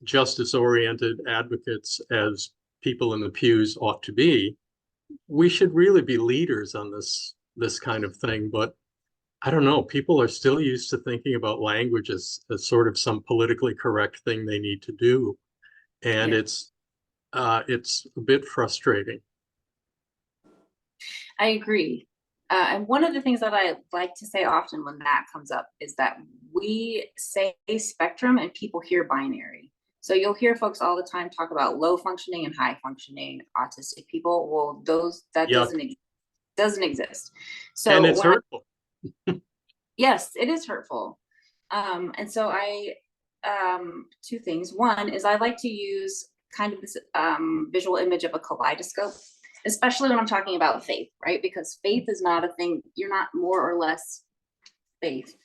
justice-oriented advocates, as people in the pews ought to be, we should really be leaders on this kind of thing. But I don't know, people are still used to thinking about language as sort of some politically correct thing they need to do. And it's a bit frustrating. I agree. And one of the things that I like to say often when that comes up is that we say spectrum and people hear binary. So you'll hear folks all the time talk about low functioning and high functioning autistic people. Well, that doesn't exist. So, and it's hurtful. Yes, it is hurtful. And so I, two things. One is I like to use kind of this visual image of a kaleidoscope, especially when I'm talking about faith, right? Because faith is not a thing, you're not more or less faith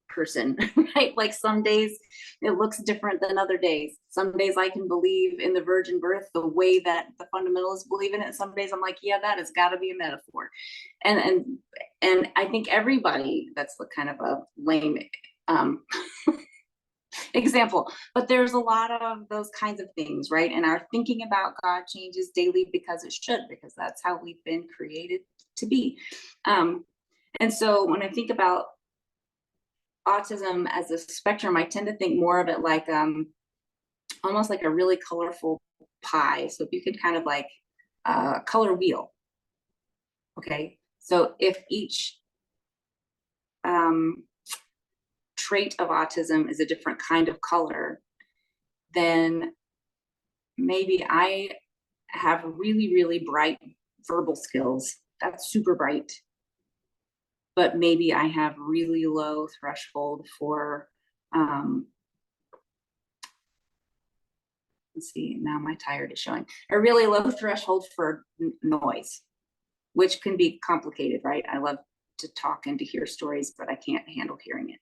person, right? Like some days it looks different than other days. Some days I can believe in the virgin birth the way that the fundamentalists believe in it. Some days I'm like, yeah, that has got to be a metaphor. And I think everybody, that's the kind of a lame example, but there's a lot of those kinds of things, right? And our thinking about God changes daily because it should, because that's how we've been created to be. And so when I think about autism as a spectrum, I tend to think more of it like almost like a really colorful pie. So if you could kind of like color wheel. Okay, so if each trait of autism is a different kind of color, then maybe I have really, really bright verbal skills. That's super bright. But maybe I have really low threshold for, let's see, now my tired is showing, a really low threshold for noise, which can be complicated, right? I love to talk and to hear stories, but I can't handle hearing it,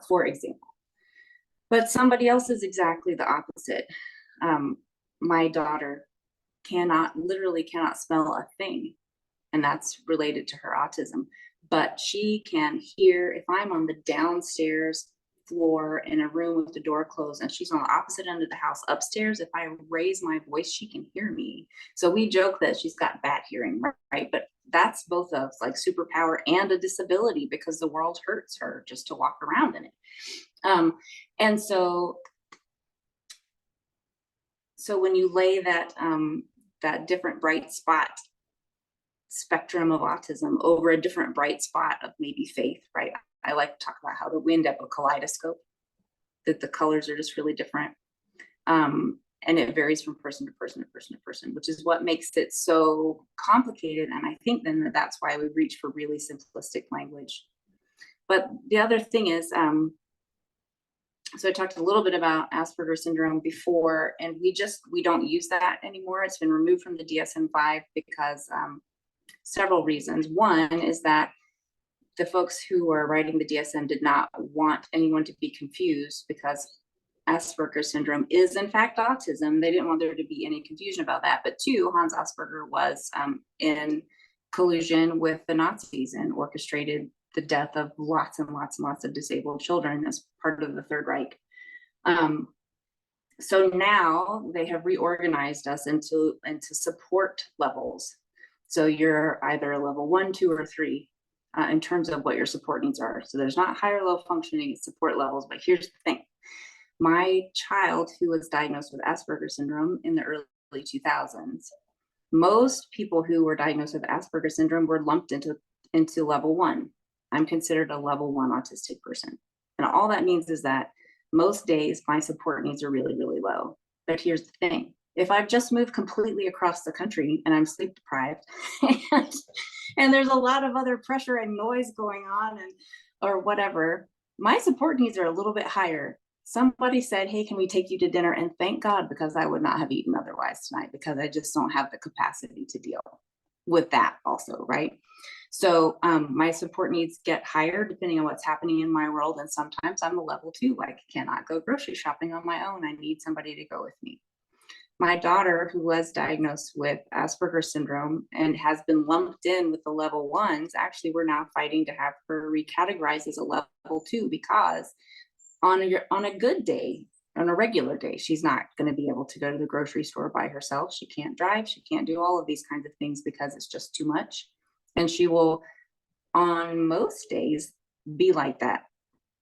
for example. But somebody else is exactly the opposite. My daughter literally cannot smell a thing, and that's related to her autism. But she can hear if I'm on the downstairs floor in a room with the door closed and she's on the opposite end of the house upstairs, if I raise my voice, she can hear me. So we joke that she's got bad hearing, right? But that's both a like superpower and a disability, because the world hurts her just to walk around in it. And so when you lay that that different bright spot spectrum of autism over a different bright spot of maybe faith, right? I like to talk about how the wind up a kaleidoscope, that the colors are just really different. And it varies from person to person to person to person, which is what makes it so complicated. And I think then that's why we reach for really simplistic language. But the other thing is, so I talked a little bit about Asperger's syndrome before, and we don't use that anymore. It's been removed from the DSM-5 because several reasons. One is that the folks who are writing the DSM did not want anyone to be confused, because Asperger's syndrome is in fact autism. They didn't want there to be any confusion about that. But two, Hans Asperger was in collusion with the Nazis and orchestrated the death of lots and lots and lots of disabled children as part of the Third Reich. So now they have reorganized us into support levels. So you're either a level 1, 2, or 3 in terms of what your support needs are. So there's not high or low functioning support levels, but here's the thing. My child who was diagnosed with Asperger's syndrome in the early 2000s, most people who were diagnosed with Asperger's syndrome were lumped into level 1. I'm considered a level 1 autistic person. And all that means is that most days my support needs are really, really low. But here's the thing. If I've just moved completely across the country and I'm sleep deprived and there's a lot of other pressure and noise going on or whatever, my support needs are a little bit higher. Somebody said, hey, can we take you to dinner? And thank God, because I would not have eaten otherwise tonight, because I just don't have the capacity to deal with that also, right? So my support needs get higher depending on what's happening in my world. And sometimes I'm a level 2, like cannot go grocery shopping on my own. I need somebody to go with me. My daughter, who was diagnosed with Asperger's syndrome and has been lumped in with the level 1s, actually we're now fighting to have her recategorized as a level 2, because on a good day, on a regular day, she's not going to be able to go to the grocery store by herself. She can't drive. She can't do all of these kinds of things because it's just too much. And she will, on most days, be like that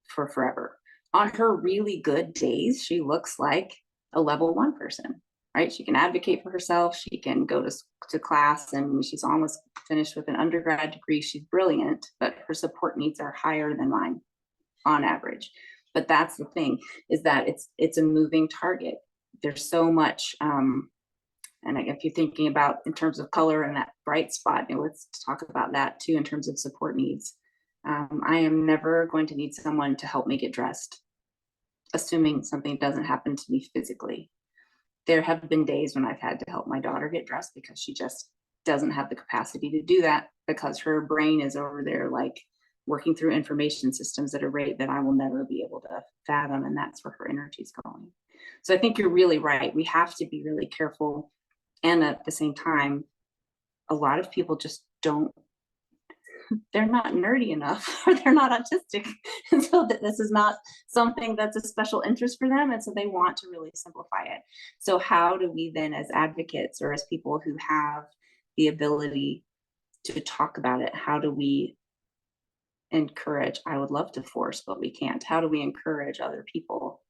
for forever. On her really good days, she looks like a level 1 person, right? She can advocate for herself. She can go to class, and she's almost finished with an undergrad degree. She's brilliant, but her support needs are higher than mine on average. But that's the thing, is that it's a moving target. There's so much, and if you're thinking about in terms of color and that bright spot, let's talk about that too in terms of support needs. I am never going to need someone to help me get dressed, assuming something doesn't happen to me physically. There have been days when I've had to help my daughter get dressed because she just doesn't have the capacity to do that, because her brain is over there like working through information systems at a rate that I will never be able to fathom, and that's where her energy's going. So I think you're really right. We have to be really careful. And at the same time, a lot of people just don't, they're not nerdy enough, or they're not autistic. And so that this is not something that's a special interest for them. And so they want to really simplify it. So how do we then, as advocates or as people who have the ability to talk about it, how do we encourage? I would love to force, but we can't. How do we encourage other people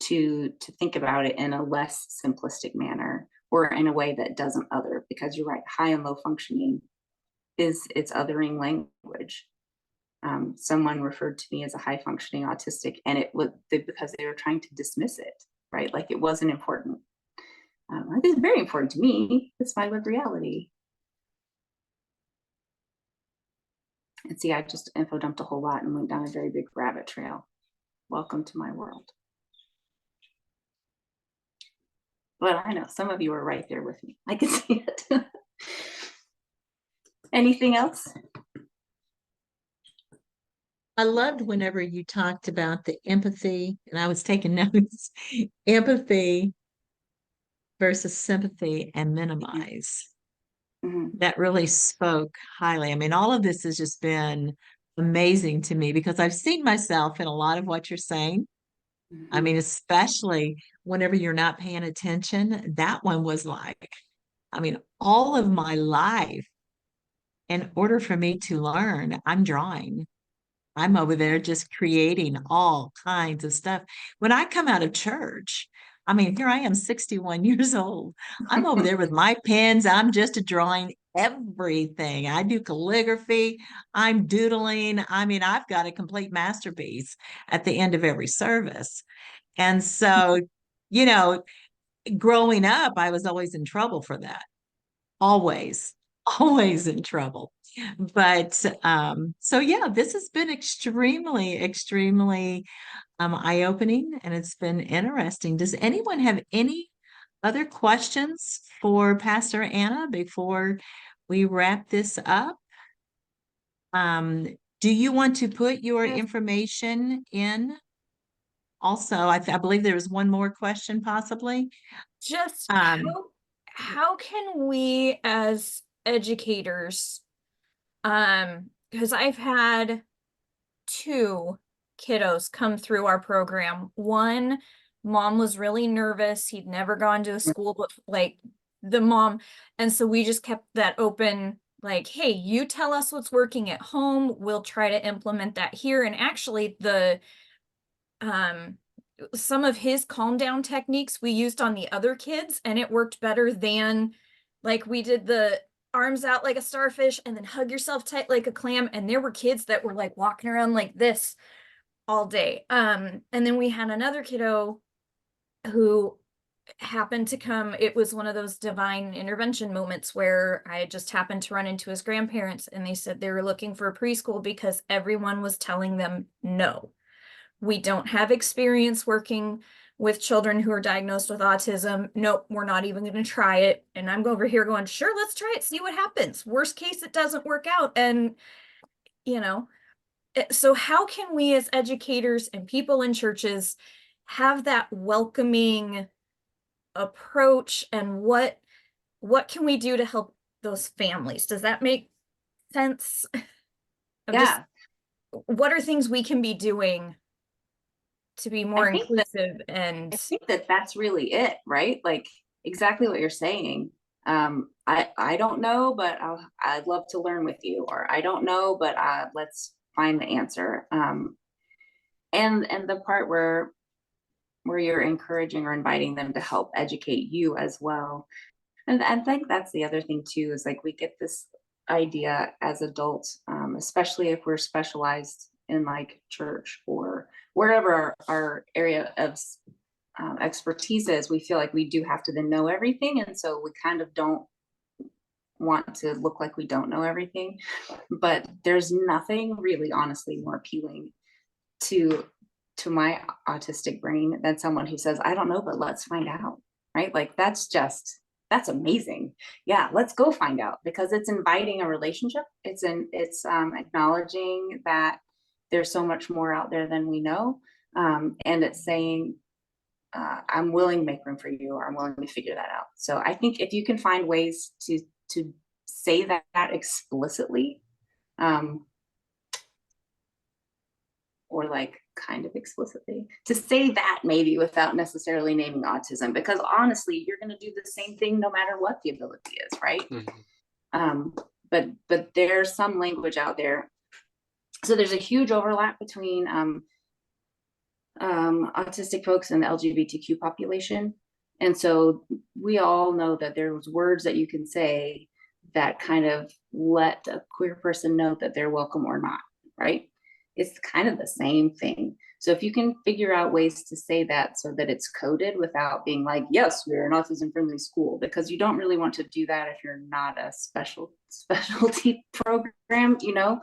to think about it in a less simplistic manner, or in a way that doesn't other? Because you're right, high and low functioning it's othering language. Someone referred to me as a high functioning autistic, and it was because they were trying to dismiss it, right? Like it wasn't important. It's very important to me. It's my lived reality. And see, I just info dumped a whole lot and went down a very big rabbit trail. Welcome to my world. But I know some of you are right there with me. I can see it. Anything else? I loved whenever you talked about the empathy, and I was taking notes, empathy versus sympathy and minimize. Mm-hmm. That really spoke highly. I mean, all of this has just been amazing to me because I've seen myself in a lot of what you're saying. I mean, especially whenever you're not paying attention, that one was like, I mean, all of my life, in order for me to learn, I'm drawing. I'm over there just creating all kinds of stuff. When I come out of church, I mean, here I am, 61 years old. I'm over there with my pens. I'm just drawing everything. I do calligraphy. I'm doodling. I mean, I've got a complete masterpiece at the end of every service. And so, you know, growing up, I was always in trouble for that. Always, always in trouble. But so yeah, this has been extremely eye-opening, and it's been interesting. Does anyone have any other questions for Pastor Anna before we wrap this up? Do you want to put your Yes. information in? Also, I believe there was one more question possibly. Just Um, how can we as educators, because I've had 2 kiddos come through our program. One, mom was really nervous. He'd never gone to a school, but like the mom, and so we just kept that open, like, hey, you tell us what's working at home, we'll try to implement that here. And actually some of his calm down techniques we used on the other kids, and it worked better than, like, we did the arms out like a starfish and then hug yourself tight like a clam, and there were kids that were like walking around like this all day. And then we had another kiddo who happened to come, it was one of those divine intervention moments where I just happened to run into his grandparents, and they said they were looking for a preschool because everyone was telling them no. We don't have experience working with children who are diagnosed with autism. Nope, we're not even going to try it. And I'm over here going, sure, let's try it, see what happens. Worst case, it doesn't work out. And, you know, so how can we as educators and people in churches have that welcoming approach, and what can we do to help those families? Does that make sense? Yeah. What are things we can be doing to be more I think inclusive? And I think that that's really it, right? Like exactly what you're saying. I don't know, but I'd love to learn with you, or I don't know, but let's find the answer. And the part where you're encouraging or inviting them to help educate you as well. And I think that's the other thing too, is like we get this idea as adults, especially if we're specialized in like church or wherever our area of expertise is, we feel like we do have to then know everything. And so we kind of don't want to look like we don't know everything, but there's nothing really honestly more appealing to my autistic brain than someone who says, I don't know, but let's find out, right? Like that's amazing. Yeah, let's go find out, because it's inviting a relationship. It's acknowledging that there's so much more out there than we know. And it's saying, I'm willing to make room for you, or I'm willing to figure that out. So I think if you can find ways to say that explicitly, or like kind of explicitly, to say that maybe without necessarily naming autism, because honestly, you're going to do the same thing no matter what the ability is, right? But there's some language out there. So there's a huge overlap between autistic folks and the LGBTQ population. And so we all know that there's words that you can say that kind of let a queer person know that they're welcome or not, right? It's kind of the same thing. So if you can figure out ways to say that so that it's coded without being like, yes, we're an autism friendly school, because you don't really want to do that if you're not a specialty program, you know?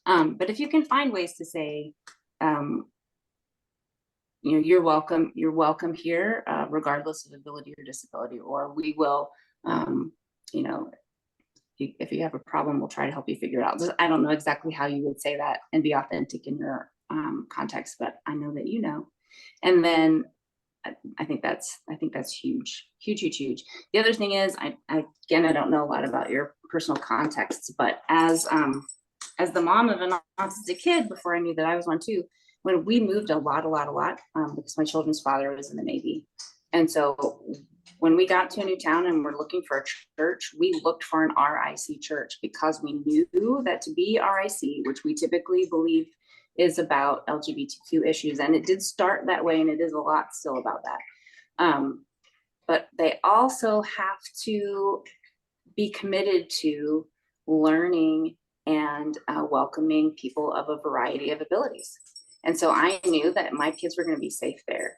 But if you can find ways to say, you know, you're welcome here, regardless of ability or disability, or we will, you know, if you have a problem, we'll try to help you figure it out. I don't know exactly how you would say that and be authentic in your context, but I know that you know. And then I think that's huge. The other thing is, I don't know a lot about your personal contexts, but as the mom of an autistic kid, before I knew that I was one too, when we moved a lot, because my children's father was in the Navy. And so when we got to a new town and we're looking for a church, we looked for an RIC church, because we knew that to be RIC, which we typically believe is about LGBTQ issues, and it did start that way, and it is a lot still about that. But they also have to be committed to learning and welcoming people of a variety of abilities. And so I knew that my kids were going to be safe there.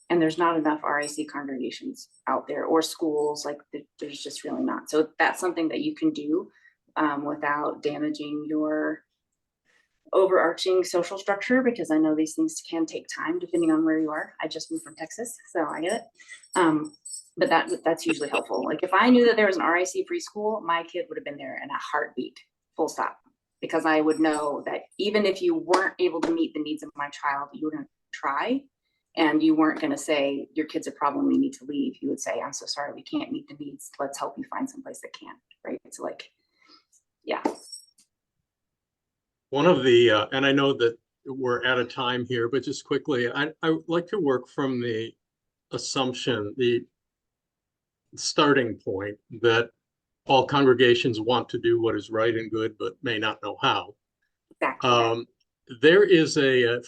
And there's not enough RIC congregations out there, or schools, like there's just really not. So that's something that you can do without damaging your overarching social structure, because I know these things can take time depending on where you are. I just moved from Texas, so I get it. But that's usually helpful. Like if I knew that there was an RIC preschool, my kid would have been there in a heartbeat, full stop, because I would know that even if you weren't able to meet the needs of my child, you were going to try. And you weren't going to say, your kid's a problem, we need to leave. You would say, I'm so sorry, we can't meet the needs. Let's help you find someplace that can, right? So like, yeah. One of the, and I know that we're out of time here, but just quickly, I would like to work from the assumption, the starting point that all congregations want to do what is right and good, but may not know how. Exactly. There is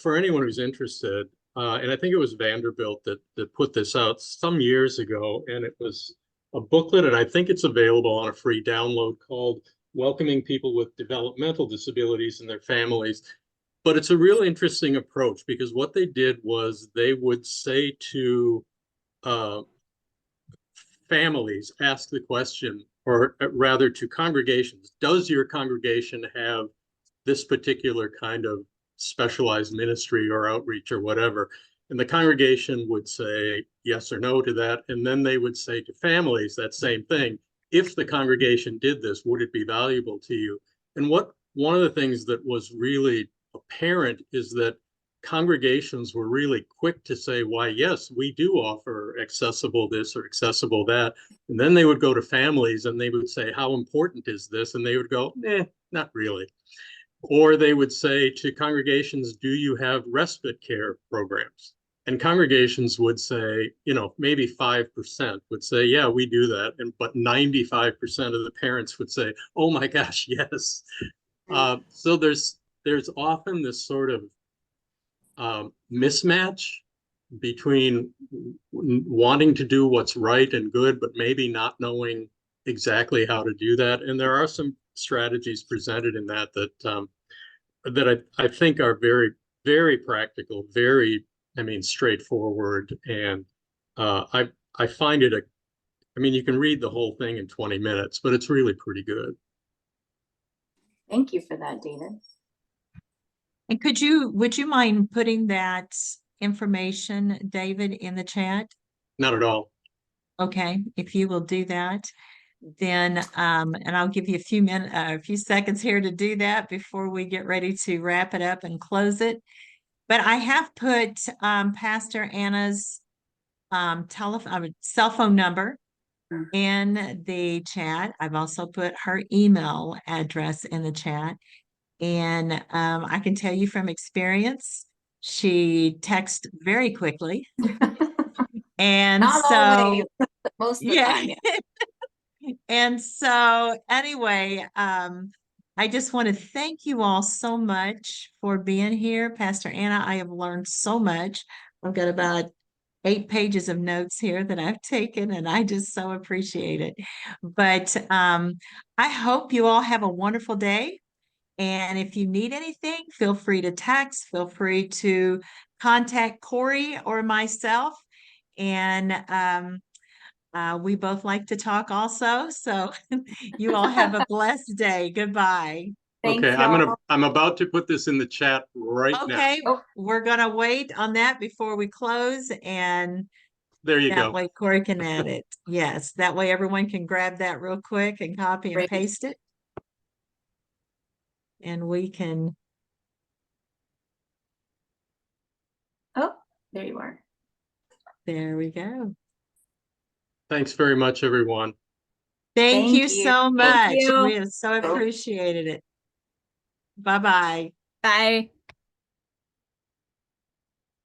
for anyone who's interested, and I think it was Vanderbilt that put this out some years ago, and it was a booklet, and I think it's available on a free download, called Welcoming People with Developmental Disabilities and Their Families. But it's a real interesting approach, because what they did was they would say to families, ask the question, or rather to congregations, does your congregation have this particular kind of specialized ministry or outreach or whatever? And the congregation would say yes or no to that. And then they would say to families that same thing. If the congregation did this, would it be valuable to you? And one of the things that was really apparent is that congregations were really quick to say, why, yes, we do offer accessible this or accessible that. And then they would go to families and they would say, how important is this? And they would go, not really. Or they would say to congregations, do you have respite care programs? And congregations would say, maybe 5% would say, yeah, we do that. But 95% of the parents would say, oh my gosh, yes. So there's often this sort of mismatch between wanting to do what's right and good, but maybe not knowing exactly how to do that. And there are some strategies presented in that I think are very, very practical, very, straightforward. And I find it I mean, you can read the whole thing in 20 minutes, but it's really pretty good. Thank you for that, David. And would you mind putting that information, David, in the chat? Not at all. Okay, if you will do that, then and I'll give you a few seconds here to do that before we get ready to wrap it up and close it. But I have put Pastor Anna's cell phone number in the chat. I've also put her email address in the chat. And I can tell you from experience, she texts very quickly. And Not so, always, but most of the yeah. time. Yeah. And so anyway, I just want to thank you all so much for being here. Pastor Anna, I have learned so much. I've got about 8 pages of notes here that I've taken, and I just so appreciate it. But I hope you all have a wonderful day. And if you need anything, feel free to text, feel free to contact Corey or myself. And we both like to talk also. So you all have a blessed day. Goodbye. Thanks, Okay, y'all. I'm about to put this in the chat right now. Okay, Oh. we're gonna wait on that before we close, and There you that go. way Corey can add it. Yes, that way everyone can grab that real quick and copy and Great. paste it. And we can, Oh, there you are. there we go. Thanks very much, everyone. Thank you you. so much. you. We have so appreciated it. Bye-bye. Bye.